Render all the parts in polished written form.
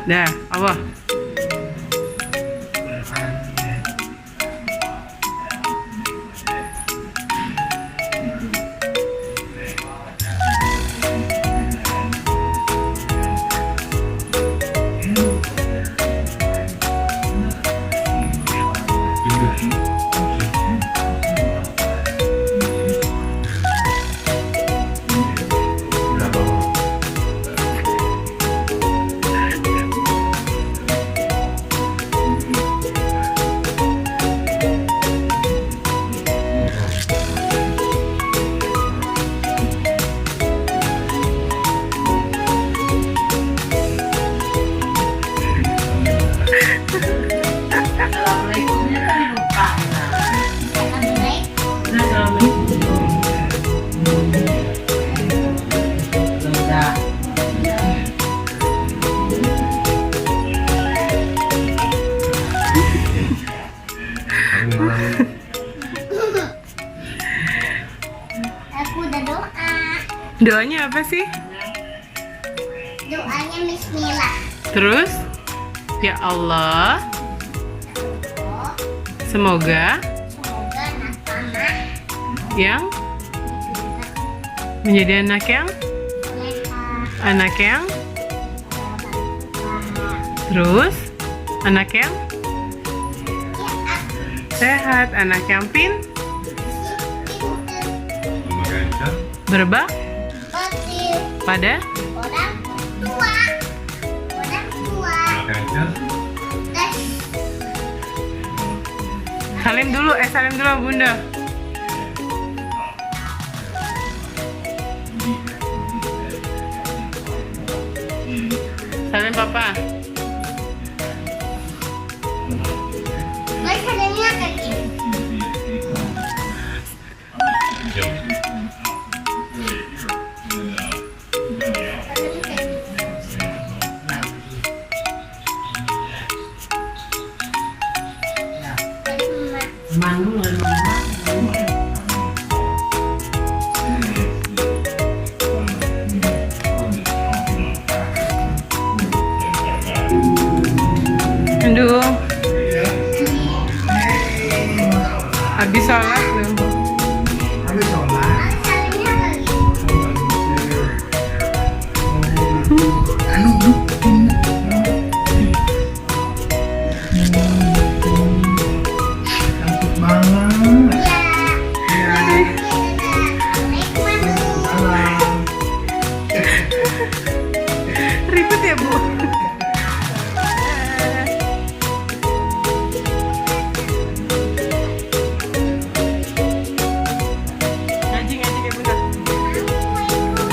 Dah, Allah. Assalamualaikumnya kan lupa. Udah. Aku udah doa. Doanya apa sih? Doanya Bismillah. Terus? Ya Allah, semoga Semoga anak panah yang menjadi anak yang terus anak yang sehat, anak yang berbakti pada orang tua. salim dulu sama Bunda. Salim Papa. Guys, adanya kayak gini. Manggung dan manggung. Aduh, habis sholat belum? Salimnya kayak gini. Ribet ya Bu? Ngaji ya Bunda? Mau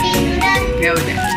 tiduran. Ya udah.